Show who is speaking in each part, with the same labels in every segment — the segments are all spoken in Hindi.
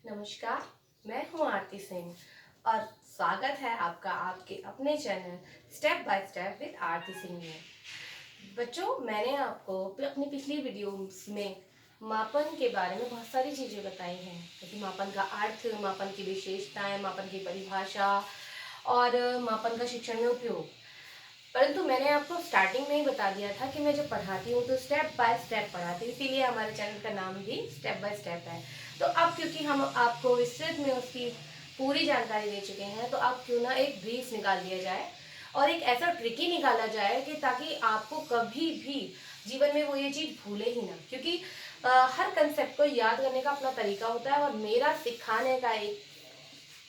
Speaker 1: नमस्कार, मैं हूँ आरती सिंह और स्वागत है आपका आपके अपने channel step by step with Aarti Singh में। बच्चों, मैंने आपको अपनी पिछली वीडियोस में मापन के बारे में बहुत सारी चीज़ें बताई हैं, जैसे मापन का अर्थ, मापन की विशेषताएं, मापन की परिभाषा और मापन का शिक्षण में उपयोग। परंतु मैंने आपको स्टार्टिंग में ही बता दिया था कि मैं जब पढ़ाती हूँ तो स्टेप बाय स्टेप पढ़ाती हूँ, इसीलिए हमारे चैनल का नाम भी स्टेप बाय स्टेप है। तो अब क्योंकि हम आपको विस्तृत में उसकी पूरी जानकारी दे चुके हैं, तो अब क्यों ना एक ब्रीफ निकाल दिया जाए और एक ऐसा ट्रिकी निकाला जाए कि ताकि आपको कभी भी जीवन में वो ये चीज़ भूले ही ना, क्योंकि हर कंसेप्ट को याद करने का अपना तरीका होता है और मेरा सिखाने का एक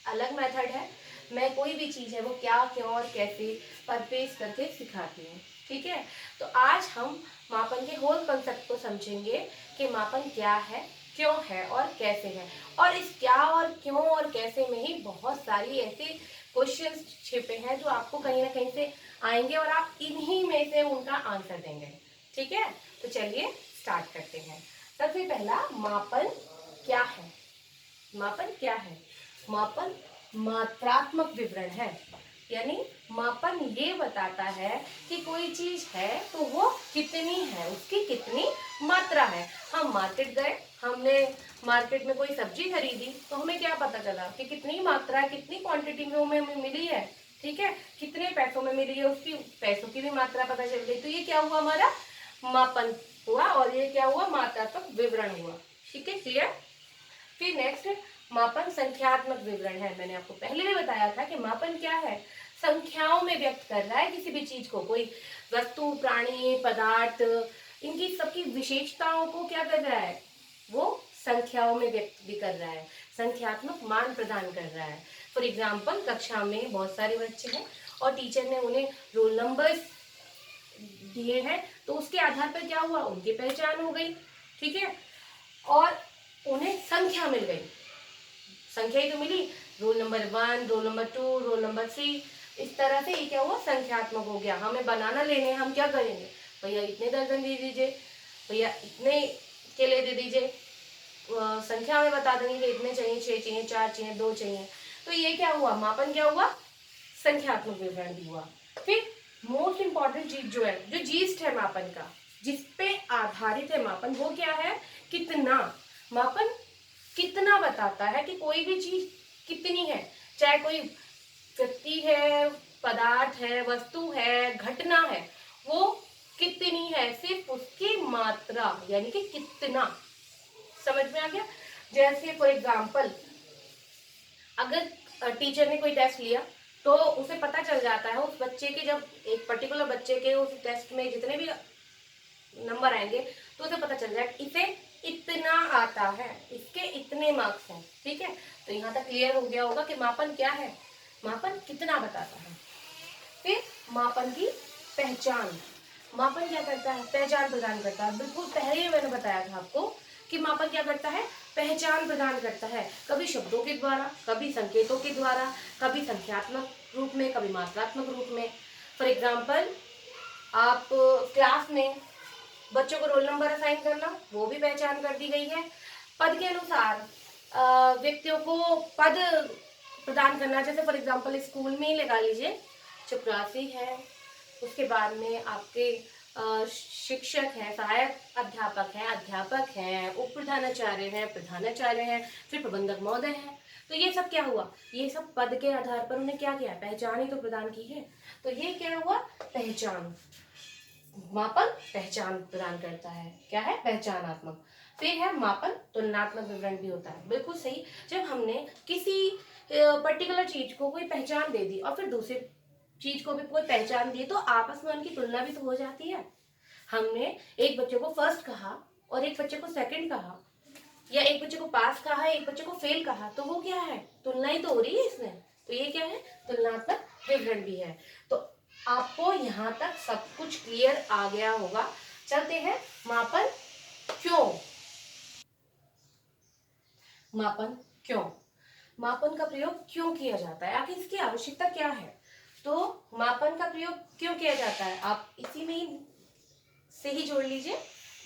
Speaker 1: अलग मेथड है। मैं कोई भी चीज़ है वो क्या, क्यों और कैसे परफेस करके सिखाती हूँ। ठीक है, तो आज हम मापन के होल कंसेप्ट को समझेंगे कि मापन क्या है, क्यों है और कैसे है। और इस क्या और क्यों और कैसे में ही बहुत सारी ऐसे क्वेश्चंस छिपे हैं जो आपको कहीं ना कहीं से आएंगे और आप इन्हीं में से उनका आंसर देंगे। ठीक है, तो चलिए स्टार्ट करते हैं। सबसे पहला, मापन क्या है? मापन क्या है? मापन मात्रात्मक विवरण है, यानी मापन ये बताता है कि कोई चीज है तो वो कितनी है, उसकी कितनी मात्रा है। हम मार्केट गए, हमने मार्केट में कोई सब्जी खरीदी, तो हमें क्या पता चला कि कितनी मात्रा, कितनी क्वांटिटी में हमें मिली है। ठीक है, कितने पैसों में मिली है, उसकी पैसों की भी मात्रा पता चल गई। तो ये क्या हुआ, हमारा मापन हुआ और ये क्या हुआ, मात्रात्मक विवरण हुआ। ठीक है, क्लियर? फिर नेक्स्ट, मापन संख्यात्मक विवरण है। मैंने आपको पहले भी बताया था कि मापन क्या है, संख्याओं में व्यक्त कर रहा है किसी भी चीज को। कोई वस्तु, प्राणी, पदार्थ, इनकी सबकी विशेषताओं को क्या कर रहा है, वो संख्याओं में व्यक्त भी कर रहा है, संख्यात्मक मान प्रदान कर रहा है। फॉर एग्जाम्पल, कक्षा में बहुत सारे बच्चे हैं और टीचर ने उन्हें रोल नंबर्स दिए हैं, तो उसके आधार पर क्या हुआ, उनकी पहचान हो गई। ठीक है, और उन्हें संख्या मिल गई, संख्या ही तो मिली, roll number 1, roll number 2, roll number 3। इस तरह से ये क्या हुआ, संख्यात्मक हो गया। हमें बनाना लेने, हम क्या करेंगे, भैया इतने दर्जन दे दीजिए, भैया इतने केले दे दीजिए, संख्या में बता देंगे कि इतने चाहिए, 6 चाहिए, 4 चाहिए, 2 चाहिए। तो ये क्या हुआ, मापन क्या हुआ, संख्यात्मक विवरण भी हुआ। फिर मोस्ट इंपॉर्टेंट चीज जो है, जो जीस्ट है मापन का, जिसपे आधारित है मापन, वो क्या है, कितना। मापन कितना बताता है कि कोई भी चीज कितनी है, चाहे कोई व्यक्ति है, पदार्थ है, वस्तु है, घटना है, वो कितनी है, सिर्फ उसकी मात्रा, यानी कि कितना। समझ में आ गया? जैसे फॉर एग्जाम्पल, अगर टीचर ने कोई टेस्ट लिया तो उसे पता चल जाता है उस बच्चे के, जब एक पर्टिकुलर बच्चे के उस टेस्ट में जितने भी नंबर आएंगे तो उसे पता चल जाए इसे इतना आता है, इसके इतने मार्क्स हैं। ठीक है, तो यहाँ तक क्लियर हो गया होगा कि मापन क्या है, मापन कितना बताता है। फिर मापन की पहचान, मापन क्या करता है, पहचान प्रदान करता है। बिल्कुल पहले ही मैंने बताया था आपको कि मापन क्या करता है, पहचान प्रदान करता है, कभी शब्दों के द्वारा, कभी संकेतों के द्वारा, कभी संख्यात्मक रूप में, कभी मात्रात्मक रूप में। फॉर एग्जाम्पल, आप क्लास में बच्चों को रोल नंबर असाइन करना, वो भी पहचान कर दी गई है। पद के अनुसार व्यक्तियों को पद प्रदान करना, जैसे फॉर एग्जांपल स्कूल में ही लगा लीजिए, चपरासी है, उसके बाद में आपके शिक्षक हैं, सहायक अध्यापक हैं, अध्यापक हैं, उप प्रधानाचार्य हैं, प्रधानाचार्य हैं, फिर प्रबंधक महोदय हैं। तो ये सब क्या हुआ, ये सब पद के आधार पर उन्हें क्या किया, पहचान ही तो प्रदान की है। तो ये क्या हुआ, पहचान। मापन पहचान प्रदान करता है, क्या है, पहचानात्मक। फिर है मापन तुलनात्मक विवरण भी होता है। बिल्कुल सही, जब हमने किसी पर्टिकुलर चीज को कोई पहचान दे दी और फिर दूसरी चीज को भी कोई पहचान दी, तो आपस में उनकी तुलना भी तो हो जाती है। हमने एक बच्चे को फर्स्ट कहा और एक बच्चे को सेकंड कहा, या एक बच्चे को पास कहा है, एक बच्चे को फेल कहा, तो वो क्या है, तुलना ही तो हो रही है इसमें। तो ये क्या है, तुलनात्मक विवरण भी है। तो आपको यहाँ तक सब कुछ क्लियर आ गया होगा। चलते हैं मापन क्यों। मापन क्यों, मापन का प्रयोग क्यों किया जाता है, आखिर इसकी आवश्यकता क्या है। तो मापन का प्रयोग क्यों किया जाता है, आप इसी में ही से ही जोड़ लीजिए।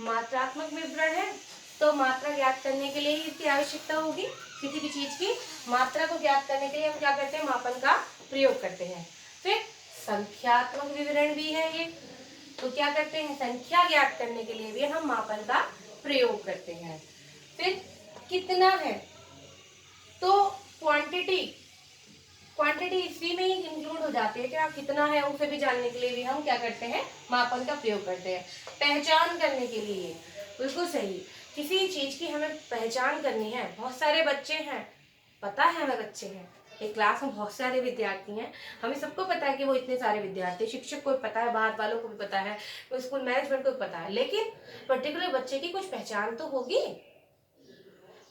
Speaker 1: मात्रात्मक विवरण है, तो मात्रा ज्ञात करने के लिए ही इसकी आवश्यकता होगी। किसी भी चीज की मात्रा को ज्ञात करने के लिए हम क्या करते हैं, मापन का प्रयोग करते हैं। फिर संख्यात्मक विवरण भी है ये, तो क्या करते हैं, संख्या ज्ञात करने के लिए भी हम मापन का प्रयोग करते हैं। फिर कितना है, तो क्वांटिटी क्वांटिटी इसी में ही इंक्लूड हो जाती है कि आप कितना है उसे भी जानने के लिए भी हम क्या करते हैं, मापन का प्रयोग करते हैं। पहचान करने के लिए, बिल्कुल सही, किसी चीज की हमें पहचान करनी है। बहुत सारे बच्चे हैं, पता है हमें बच्चे हैं, एक क्लास में बहुत सारे विद्यार्थी हैं, हमें सबको पता है कि वो इतने सारे विद्यार्थी, शिक्षक को भी पता है, बाहर वालों को भी पता है, स्कूल मैनेजमेंट को भी पता है, लेकिन पर्टिकुलर बच्चे की कुछ पहचान तो होगी।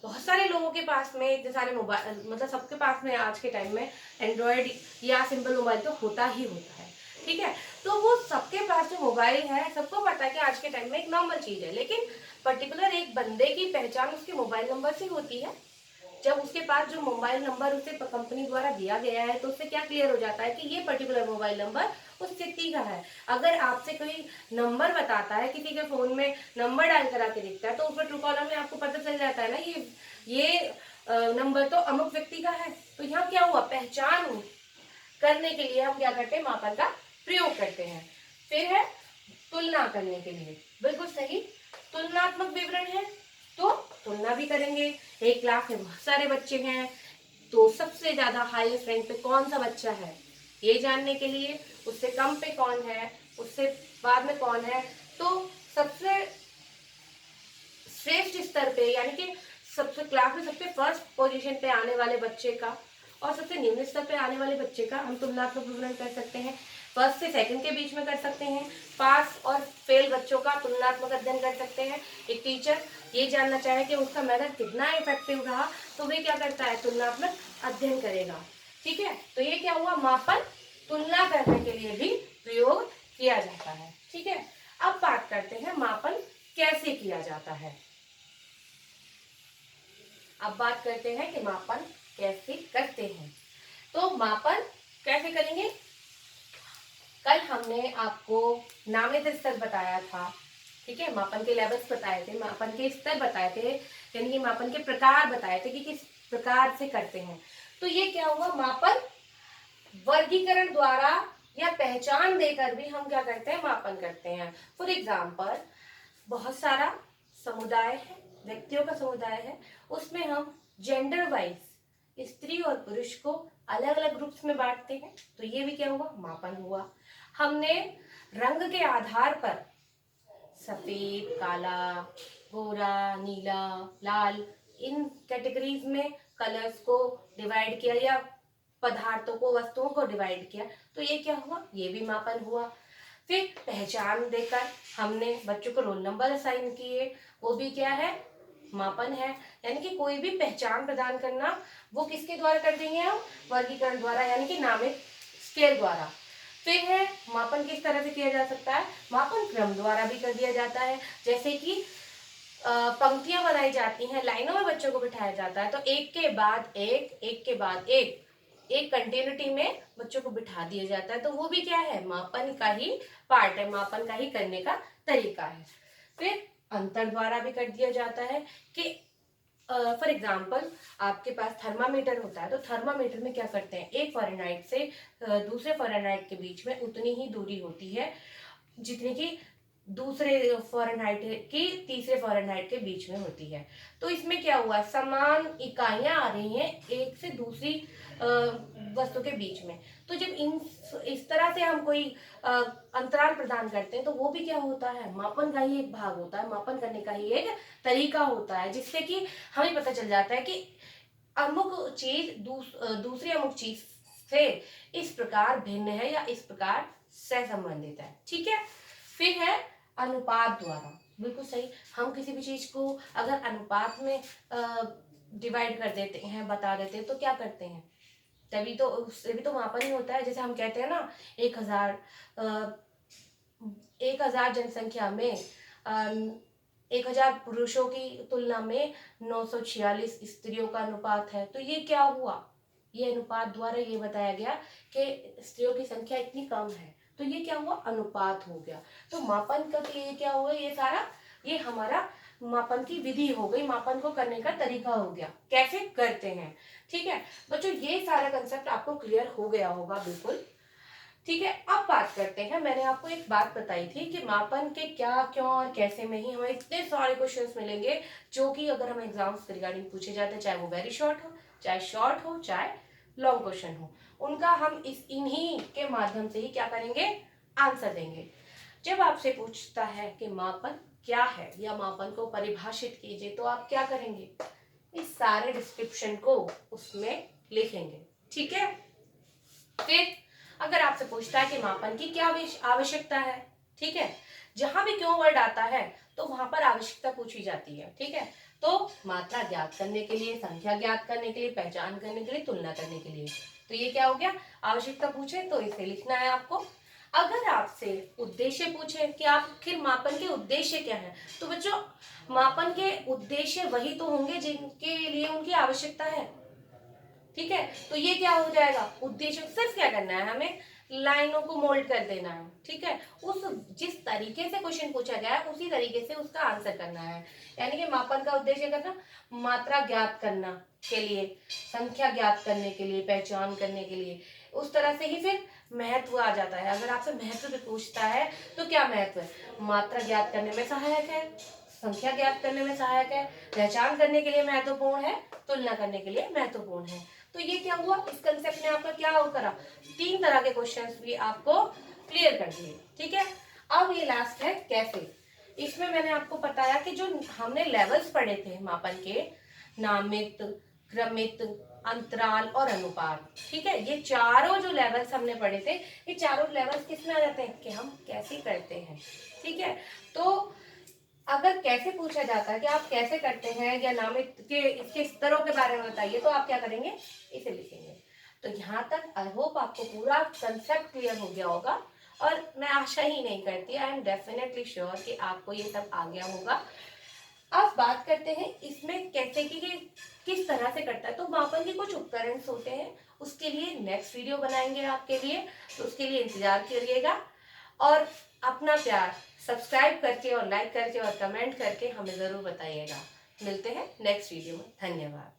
Speaker 1: बहुत सारे लोगों के पास में इतने सारे मोबाइल, मतलब सबके पास में आज के टाइम में एंड्रॉयड या सिंपल मोबाइल तो होता ही होता है, ठीक है। तो वो सबके पास जो मोबाइल है, सबको पता है कि आज के टाइम में एक नॉर्मल चीज है, लेकिन पर्टिकुलर एक बंदे की पहचान उसके मोबाइल नंबर से होती है। जब उसके पास जो मोबाइल नंबर उसे कंपनी द्वारा दिया गया है, तो उससे क्या क्लियर हो जाता है कि ये पर्टिकुलर मोबाइल नंबर उस व्यक्ति का है। अगर आपसे कोई नंबर बताता है, किसी के फोन में नंबर डायल करा के दिखता है, तो ऊपर ट्रू कॉलर में आपको पता चल जाता है ना, ये नंबर तो अमुक व्यक्ति का है। तो यहाँ क्या हुआ, पहचान करने के लिए हम क्या करते हैं, मापन का प्रयोग करते हैं। फिर है तुलना करने के लिए, बिल्कुल सही, तुलनात्मक विवरण है, तो तुलना भी करेंगे। एक क्लास में बहुत सारे बच्चे हैं, तो सबसे ज्यादा हाईएस्ट रैंक पे कौन सा बच्चा है ये जानने के लिए, उससे कम पे कौन है, उससे बाद में कौन है, तो सबसे श्रेष्ठ स्तर पे यानी कि सबसे क्लास में सबसे फर्स्ट पोजीशन पे आने वाले बच्चे का और सबसे निम्न स्तर पे आने वाले बच्चे का हम तुलनात्मक विवरण कर सकते हैं। फर्स्ट से सेकंड के बीच में कर सकते हैं, पास और फेल बच्चों का तुलनात्मक अध्ययन कर सकते हैं। एक टीचर ये जानना चाहे कि उसका मेथड कितना इफेक्टिव रहा, तो वे क्या करता है, तुलनात्मक अध्ययन करेगा, ठीक है। तो ये क्या हुआ, मापन तुलना करने के लिए भी प्रयोग किया जाता है, ठीक है। अब बात करते हैं मापन कैसे किया जाता है। अब बात करते हैं कि मापन कैसे करते हैं। तो मापन कैसे करेंगे, कल हमने आपको नामित स्तर बताया था, ठीक है, मापन के लेवल्स बताए थे, मापन के स्तर बताए थे, यानी कि मापन के प्रकार बताए थे कि किस प्रकार से करते हैं। तो ये क्या हुआ, मापन वर्गीकरण द्वारा या पहचान देकर भी हम क्या करते हैं, मापन करते हैं। फॉर एग्जाम्पल, बहुत सारा समुदाय है, व्यक्तियों का समुदाय है, उसमें हम जेंडर वाइज स्त्री और पुरुष को अलग अलग ग्रुप्स में बांटते हैं, तो ये भी क्या हुआ, मापन हुआ। हमने रंग के आधार पर सफेद, काला, गोरा, नीला, लाल, इन कैटेगरीज में कलर्स को डिवाइड किया या पदार्थों को, वस्तुओं को डिवाइड किया, तो ये क्या हुआ, ये भी मापन हुआ। फिर पहचान देकर हमने बच्चों को रोल नंबर असाइन किए, वो भी क्या है, मापन है। यानी कि कोई भी पहचान प्रदान करना, वो किसके द्वारा कर देंगे हम, वर्गीकरण द्वारा, यानी कि नामित स्केल द्वारा। फिर है मापन किस तरह से किया जा सकता है, मापन क्रम द्वारा भी कर दिया जाता है। जैसे कि पंक्तियां बनाई जाती हैं, लाइनों में बच्चों को बिठाया जाता है, तो एक के बाद एक, एक के बाद एक कंटिन्यूटी में बच्चों को बिठा दिया जाता है, तो वो भी क्या है, मापन का ही पार्ट है, मापन का ही करने का तरीका है। फिर अंतर द्वारा भी कर दिया जाता है कि फॉर एग्जाम्पल आपके पास थर्मामीटर होता है, तो थर्मामीटर में क्या करते हैं, एक फ़ारेनहाइट से दूसरे फ़ारेनहाइट के बीच में उतनी ही दूरी होती है जितनी की दूसरे फ़ारेनहाइट की तीसरे फ़ारेनहाइट के बीच में होती है। तो इसमें क्या हुआ, समान इकाइयां आ रही हैं एक से दूसरी वस्तु के बीच में। तो जब इस तरह से हम कोई अंतराल प्रदान करते हैं, तो वो भी क्या होता है, मापन का ही एक भाग होता है, मापन करने का ही एक तरीका होता है, जिससे कि हमें पता चल जाता है कि अमुक चीज दूसरी अमुक चीज से इस प्रकार भिन्न है या इस प्रकार से संबंधित है, ठीक है। फिर है अनुपात द्वारा, बिल्कुल सही, हम किसी भी चीज को अगर अनुपात में डिवाइड कर देते हैं, बता देते हैं, तो क्या करते हैं, तभी तो उससे भी तो मापन ही होता है। जैसे हम कहते हैं ना, 1000 जनसंख्या में 1000 पुरुषों की तुलना में 946 स्त्रियों का अनुपात है, तो ये क्या हुआ, ये अनुपात द्वारा ये बताया गया कि स्त्रियों की संख्या इतनी कम है, तो ये क्या हुआ, अनुपात हो गया। तो मापन का तो ये क्या हुआ, ये सारा ये हमारा मापन की विधि हो गई, मापन को करने का तरीका हो गया, कैसे करते हैं। ठीक है बच्चों, ये सारा कंसेप्ट आपको क्लियर हो गया होगा बिल्कुल। ठीक है, अब बात करते हैं। मैंने आपको एक बात बताई थी कि मापन के क्या, क्यों और कैसे में ही हमें इतने सारे क्वेश्चंस मिलेंगे जो कि अगर हम एग्जाम्स के रिगार्डिंग पूछे जाते हैं, चाहे वो वेरी शॉर्ट हो, चाहे शॉर्ट हो, चाहे लॉन्ग क्वेश्चन हो, उनका हम इन्हीं के माध्यम से ही क्या करेंगे, आंसर देंगे। जब आपसे पूछता है कि मापन क्या है या मापन को परिभाषित कीजिए, तो आप क्या करेंगे, इस सारे डिस्क्रिप्शन को उसमें लिखेंगे। ठीक है, फिर अगर आपसे पूछता है कि मापन की क्या आवश्यकता है, ठीक है, जहां भी क्यों वर्ड आता है तो वहां पर आवश्यकता पूछी जाती है। ठीक है, तो मात्रा ज्ञात करने के लिए, संख्या ज्ञात करने के लिए, पहचान करने के लिए, तुलना करने के लिए, तो ये क्या हो गया, आवश्यकता पूछे तो इसे लिखना है आपको। अगर आपसे उद्देश्य पूछे कि आखिर मापन के उद्देश्य क्या है, तो बच्चों मापन के उद्देश्य वही तो होंगे जिनके लिए उनकी आवश्यकता है। ठीक है, तो ये क्या हो जाएगा, उद्देश्य सिर्फ क्या करना है, हमें लाइनों को मोल्ड कर देना है। ठीक है, उस जिस तरीके से क्वेश्चन पूछा गया है उसी तरीके से उसका आंसर करना है। यानी कि मापन का उद्देश्य करना, मात्रा ज्ञात करना के लिए, संख्या ज्ञात करने के लिए, पहचान करने के लिए, उस तरह से ही फिर महत्व आ जाता है। अगर आपसे महत्व भी पूछता है तो क्या महत्व है, मात्रा ज्ञात करने में सहायक है, संख्या ज्ञात करने में सहायक है, पहचान करने के लिए महत्वपूर्ण है, तुलना करने के लिए महत्वपूर्ण है। तो ये क्या हुआ, इस कंसेप्ट ने आपका क्या करा, 3 तरह के क्वेश्चंस भी आपको क्लियर कर दिए। ठीक है, अब ये लास्ट है कैसे। इसमें मैंने आपको बताया कि जो हमने लेवल्स पढ़े थे मापन के, नामित, क्रमित, अंतराल और अनुपात। ठीक है, ये चारों जो लेवल्स हमने पढ़े थे, ये चारों लेवल्स किसमें आ जाते हैं कि हम कैसे करते हैं। ठीक है, तो अगर कैसे पूछा जाता है कि आप कैसे करते हैं या नामित के इसके स्तरों के बारे में बताइए, तो आप क्या करेंगे, इसे लिखेंगे। तो यहाँ तक आई होप आपको पूरा कंसेप्ट क्लियर हो गया होगा, और मैं आशा ही नहीं करती, आई एम डेफिनेटली श्योर कि आपको ये सब आ गया होगा। अब बात करते हैं इसमें कैसे कि किस तरह से करता है। तो मापन के कुछ उपकरण होते हैं, उसके लिए नेक्स्ट वीडियो बनाएंगे आपके लिए, तो उसके लिए इंतजार करिएगा। और अपना प्यार सब्सक्राइब करके और लाइक करके और कमेंट करके हमें ज़रूर बताइएगा। मिलते हैं नेक्स्ट वीडियो में, धन्यवाद।